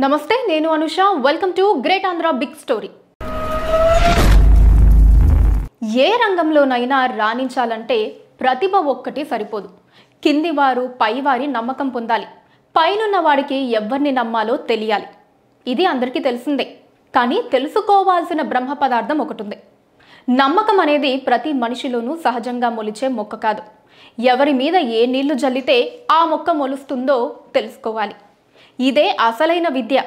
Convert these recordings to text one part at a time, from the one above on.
నమస్తే, నేను Anusha. Welcome to Great Andhra big story. ఏ రంగంలోనైనా రాణించాలంటే ప్రతిభ ఒక్కటి సరిపోదు. కిందివారు పైవారి నమ్మకం పొందాలి. పైనున్న వాడికి ఎవరిని నమ్మాలో తెలియాలి. ఇది అందరికీ తెలిసిందే. కానీ తెలుసుకోవాల్సిన బ్రహ్మ పదార్థం ఒకటి ఉంది. నమ్మకం అనేది ప్రతి మనిషిలోనూ సహజంగా మొలిచే మొక్క కాదు. ఎవరి మీద ఏ నీళ్లు జల్లితే ఆ మొక్క మొలుస్తుందో తెలుసుకోవాలి. ఇదే అసలైన విద్య.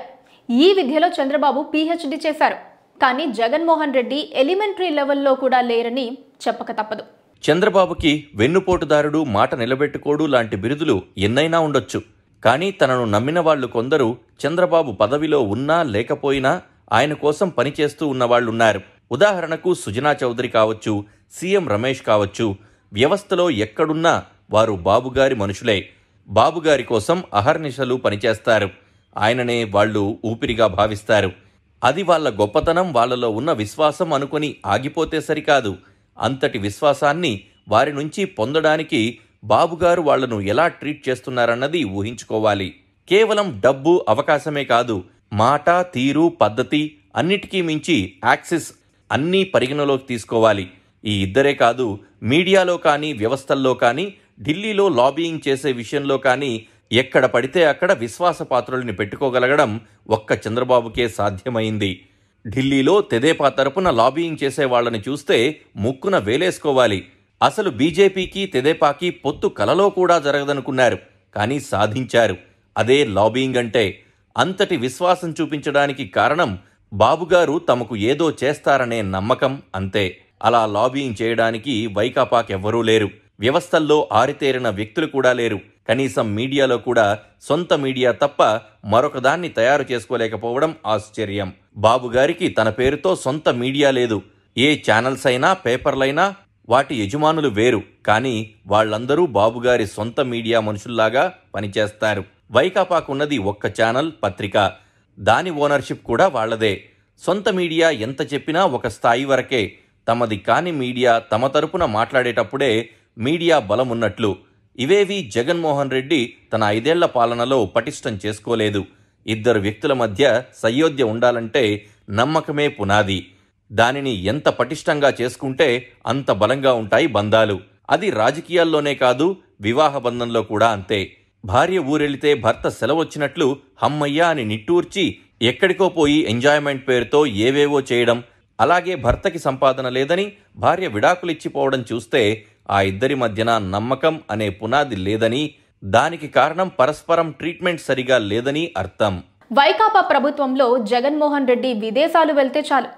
ఈ విద్యలో చంద్రబాబు PhD చేశారు. కానీ జగన్మోహన్ రెడ్డి ఎలిమెంటరీ లెవెల్లో కూడా లేరని చెప్పక తప్పదు. చంద్రబాబుకి వెన్నుపోటుదారుడు, మాట నిలబెట్టుకోడు లాంటి బిరుదులు ఎన్నైనా ఉండొచ్చు. కానీ తనను నమ్మిన వాళ్లు కొందరు చంద్రబాబు పదవిలో ఉన్నా లేకపోయినా ఆయన కోసం పనిచేస్తూ ఉన్నవాళ్లున్నారు. ఉదాహరణకు సుజనా చౌదరి కావచ్చు, సీఎం రమేష్ కావచ్చు. వ్యవస్థలో ఎక్కడున్నా వారు బాబుగారి మనుషులే. బాబుగారి కోసం అహర్నిశలు పనిచేస్తారు. ఆయననే వాళ్ళు ఊపిరిగా భావిస్తారు. అది వాళ్ళ గొప్పతనం, వాళ్లలో ఉన్న విశ్వాసం అనుకుని ఆగిపోతే సరికాదు. అంతటి విశ్వాసాన్ని వారి నుంచి పొందడానికి బాబుగారు వాళ్లను ఎలా ట్రీట్ చేస్తున్నారన్నది ఊహించుకోవాలి. కేవలం డబ్బు, అవకాశమే కాదు, మాట, తీరు, పద్ధతి అన్నిటికీ మించి యాక్సిస్ అన్నీ పరిగణలోకి తీసుకోవాలి. ఈ ఇద్దరే కాదు, మీడియాలో కానీ, వ్యవస్థల్లో కానీ, ఢిల్లీలో లాబీయింగ్ చేసే విషయంలో కానీ ఎక్కడ పడితే అక్కడ విశ్వాసపాత్రుల్ని పెట్టుకోగలగడం ఒక్క చంద్రబాబుకే సాధ్యమైంది. ఢిల్లీలో తెదేపా తరపున లాబీయింగ్ చేసే వాళ్లని చూస్తే ముక్కున వేలేసుకోవాలి. అసలు బీజేపీకి తెదేపాకి పొత్తు కలలో కూడా జరగదనుకున్నారు. కానీ సాధించారు. అదే లాబీయింగ్ అంటే. అంతటి విశ్వాసం చూపించడానికి కారణం బాబుగారు తమకు ఏదో చేస్తారనే నమ్మకం, అంతే. అలా లాబీయింగ్ చేయడానికి వైకాపాకెవ్వరూ లేరు. వ్యవస్థల్లో ఆరితేరిన వ్యక్తులు కూడా లేరు. కనీసం మీడియాలో కూడా సొంత మీడియా తప్ప మరొక దాన్ని తయారు చేసుకోలేకపోవడం ఆశ్చర్యం. బాబుగారికి తన పేరుతో సొంత మీడియా లేదు. ఏ ఛానల్స్ అయినా, పేపర్లైనా వాటి యజమానులు వేరు. కానీ వాళ్లందరూ బాబుగారి సొంత మీడియా మనుషుల్లాగా పనిచేస్తారు. వైకాపాకున్నది ఒక్క ఛానల్, పత్రిక. దాని ఓనర్షిప్ కూడా వాళ్లదే. సొంత మీడియా ఎంత చెప్పినా ఒక స్థాయి వరకే. తమది కాని మీడియా తమ తరపున మాట్లాడేటప్పుడే మీడియా బలమున్నట్లు. ఇవేవి జగన్మోహన్ రెడ్డి తన 5 ఏళ్ల పాలనలో పటిష్టం చేసుకోలేదు. ఇద్దరు వ్యక్తుల మధ్య సయోధ్య ఉండాలంటే నమ్మకమే పునాది. దానిని ఎంత పటిష్టంగా చేసుకుంటే అంత బలంగా ఉంటాయి బంధాలు. అది రాజకీయాల్లోనే కాదు, వివాహ బంధంలో కూడా అంతే. భార్య ఊరెళితే భర్త సెలవొచ్చినట్లు హమ్మయ్యా అని నిట్టూర్చి ఎక్కడికో పోయి ఎంజాయ్మెంట్ పేరుతో ఏవేవో చేయడం. అలాగే భర్తకి సంపాదన లేదని భార్య విడాకులిచ్చిపోవడం చూస్తే ఆ ఇద్దరి మధ్యన నమ్మకం అనే పునాది లేదని, దానికి కారణం పరస్పరం ట్రీట్మెంట్ సరిగా లేదని అర్థం. వైకాపా ప్రభుత్వంలో జగన్మోహన్ రెడ్డి విదేశాలు వెళ్తే చాలు,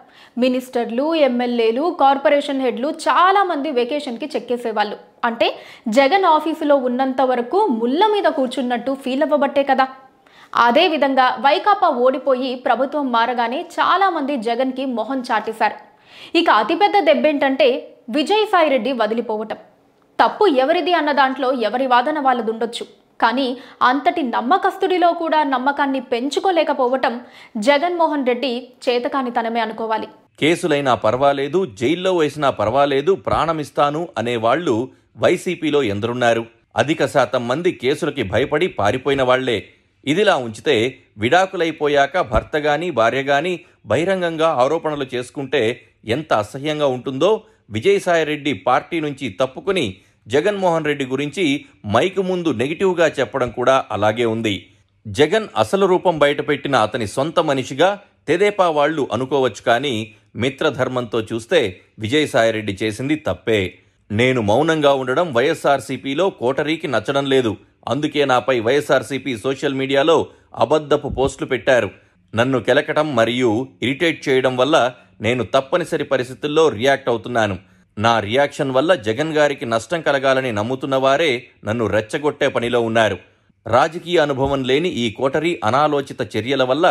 మినిస్టర్లు, ఎమ్మెల్యేలు, కార్పొరేషన్ హెడ్లు చాలా మంది వెకేషన్కి చెక్కేసేవాళ్ళు. అంటే జగన్ ఆఫీసులో ఉన్నంత వరకు ముళ్ళ మీద కూర్చున్నట్టు ఫీల్ అవ్వబట్టే కదా. అదేవిధంగా వైకాపా ఓడిపోయి ప్రభుత్వం మారగానే చాలా మంది జగన్కి మొహం చాటేశారు. ఇక అతిపెద్ద దెబ్బేంటంటే విజయసాయిరెడ్డి వదిలిపోవటం. తప్పు ఎవరిది అన్న దాంట్లో ఎవరి వాదన వాళ్ళదుండొచ్చు. కానీ అంతటి నమ్మకస్తుడిలో కూడా నమ్మకాన్ని పెంచుకోలేకపోవటం జగన్మోహన్ రెడ్డి చేతకానితనమే అనుకోవాలి. కేసులైనా పర్వాలేదు, జైల్లో వేసినా పర్వాలేదు, ప్రాణమిస్తాను అనేవాళ్లు వైసీపీలో ఎందరున్నారు? అధిక శాతం మంది కేసులకి భయపడి పారిపోయిన వాళ్లే. ఇదిలా ఉంచితే విడాకులైపోయాక భర్త గాని, భార్య గాని బహిరంగంగా ఆరోపణలు చేసుకుంటే ఎంత అసహ్యంగా ఉంటుందో విజయసాయిరెడ్డి పార్టీ నుంచి తప్పుకుని జగన్మోహన్ రెడ్డి గురించి మైకు ముందు నెగిటివ్గా చెప్పడం కూడా అలాగే ఉంది. జగన్ అసలు రూపం బయటపెట్టిన అతని సొంత మనిషిగా తెదేపా వాళ్లు అనుకోవచ్చు. కానీ మిత్రధర్మంతో చూస్తే విజయసాయిరెడ్డి చేసింది తప్పే. నేను మౌనంగా ఉండడం వైఎస్ఆర్సీపీలో కోటరీకి నచ్చడం లేదు. అందుకే నాపై వైఎస్ఆర్సీపీ సోషల్ మీడియాలో అబద్ధపు పోస్టులు పెట్టారు. నన్ను కెలకటం మరియు ఇరిటేట్ చేయడం వల్ల నేను తప్పనిసరి పరిస్థితుల్లో రియాక్ట్ అవుతున్నాను. నా రియాక్షన్ వల్ల జగన్ గారికి నష్టం కలగాలని నమ్ముతున్న వారే నన్ను రెచ్చగొట్టే పనిలో ఉన్నారు. రాజకీయ అనుభవం లేని ఈ కోటరీ అనాలోచిత చర్యల వల్ల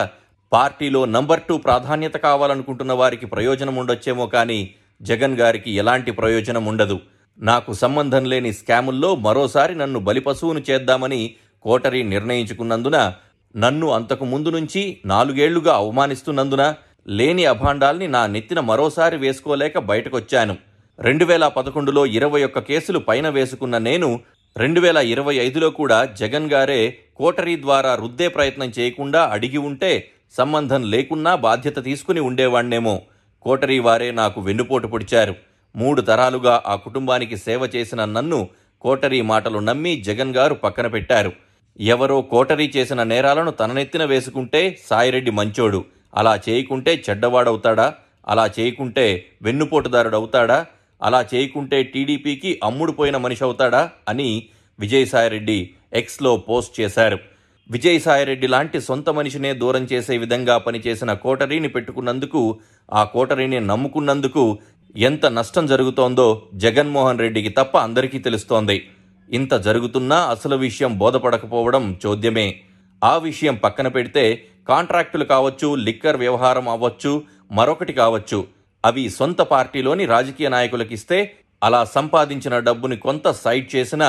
పార్టీలో నంబర్ 2 ప్రాధాన్యత కావాలనుకుంటున్న వారికి ప్రయోజనం ఉండొచ్చేమో కానీ జగన్ గారికి ఎలాంటి ప్రయోజనం ఉండదు. నాకు సంబంధం లేని స్కాముల్లో మరోసారి నన్ను బలిపశువును చేద్దామని కోటరీ నిర్ణయించుకున్నందున, నన్ను అంతకు ముందు నుంచి 4 ఏళ్లుగా అవమానిస్తున్నందున లేని అభాండాల్ని నా నెత్తిన మరోసారి వేసుకోలేక బయటకొచ్చాను. 2011లో 21 కేసులు పైన వేసుకున్న నేను 2025లో కూడా జగన్ గారే కోటరీ ద్వారా రుద్దే ప్రయత్నం చేయకుండా అడిగి ఉంటే సంబంధం లేకున్నా బాధ్యత తీసుకుని ఉండేవాణ్ణేమో. కోటరీ వారే నాకు వెన్నుపోటు పొడిచారు. 3 తరాలుగా ఆ కుటుంబానికి సేవ చేసిన నన్ను కోటరీ మాటలు నమ్మి జగన్ గారు పక్కన పెట్టారు. ఎవరో కోటరీ చేసిన నేరాలను తననెత్తిన వేసుకుంటే సాయిరెడ్డి మంచోడు, అలా చేయకుంటే చెడ్డవాడవుతాడా, అలా చేయకుంటే వెన్నుపోటుదారుడవుతాడా, అలా చేయకుంటే టీడీపీకి అమ్ముడుపోయిన మనిషి అవుతాడా అని విజయసాయిరెడ్డి ఎక్స్లో పోస్ట్ చేశారు. విజయసాయిరెడ్డి లాంటి సొంత మనిషినే దూరం చేసే విధంగా పనిచేసిన కోటరీని పెట్టుకున్నందుకు, ఆ కోటరీని నమ్ముకున్నందుకు ఎంత నష్టం జరుగుతోందో జగన్మోహన్ రెడ్డికి తప్ప అందరికీ తెలుస్తోంది. ఇంత జరుగుతున్నా అసలు విషయం బోధపడకపోవడం చోద్యమే. ఆ విషయం పక్కన పెడితే కాంట్రాక్టులు కావచ్చు, లిక్కర్ వ్యవహారం అవ్వచ్చు, మరొకటి కావచ్చు, అవి సొంత పార్టీలోని రాజకీయ నాయకులకిస్తే అలా సంపాదించిన డబ్బుని కొంత సైడ్ చేసినా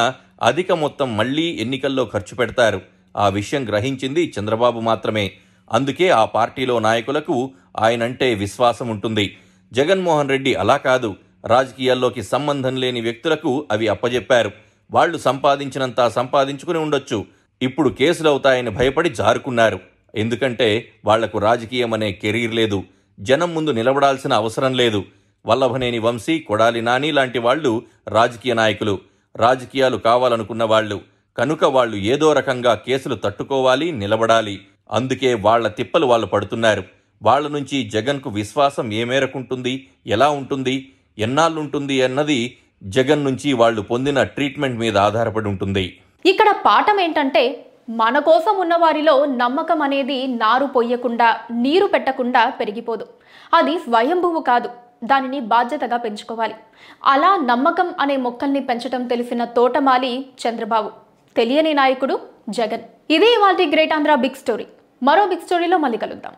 అధిక మొత్తం మళ్లీ ఎన్నికల్లో ఖర్చు పెడతారు. ఆ విషయం గ్రహించింది చంద్రబాబు మాత్రమే. అందుకే ఆ పార్టీలో నాయకులకు ఆయనంటే విశ్వాసం ఉంటుంది. జగన్మోహన్ రెడ్డి అలా కాదు. రాజకీయాల్లోకి సంబంధం లేని వ్యక్తులకు అవి అప్పజెప్పారు. వాళ్లు సంపాదించినంత సంపాదించుకుని ఉండొచ్చు. ఇప్పుడు కేసులవుతాయని భయపడి జారుకున్నారు. ఎందుకంటే వాళ్లకు రాజకీయం అనే కెరీర్ లేదు. జనం ముందు నిలబడాల్సిన అవసరం లేదు. వల్లభనేని వంశీ, కొడాలి నాని లాంటి వాళ్లు రాజకీయ నాయకులు, రాజకీయాలు కావాలనుకున్న వాళ్ళు. కనుక వాళ్ళు ఏదో రకంగా కేసులు తట్టుకోవాలి, నిలబడాలి. అందుకే వాళ్ల తిప్పలు వాళ్ళు పడుతున్నారు. వాళ్ల నుంచి జగన్కు విశ్వాసం ఏ మేరకుంటుంది, ఎలా ఉంటుంది, ఎన్నాళ్ళుంటుంది అన్నది జగన్ నుంచి వాళ్ళు పొందిన ట్రీట్మెంట్ మీద ఆధారపడి ఉంటుంది. ఇక్కడ పాఠం ఏంటంటే, మన కోసం ఉన్న వారిలో నమ్మకం అనేది నారు పొయ్యకుండా, నీరు పెట్టకుండా పెరిగిపోదు. అది స్వయంభువు కాదు, దానిని బాధ్యతగా పెంచుకోవాలి. అలా నమ్మకం అనే మొక్కల్ని పెంచడం తెలిసిన తోటమాలి చంద్రబాబు, తెలియని నాయకుడు జగన్. ఇదే ఇవాల్టి గ్రేట్ ఆంధ్ర బిగ్ స్టోరీ. మరో బిగ్ స్టోరీలో మళ్ళీ కలుద్దాం.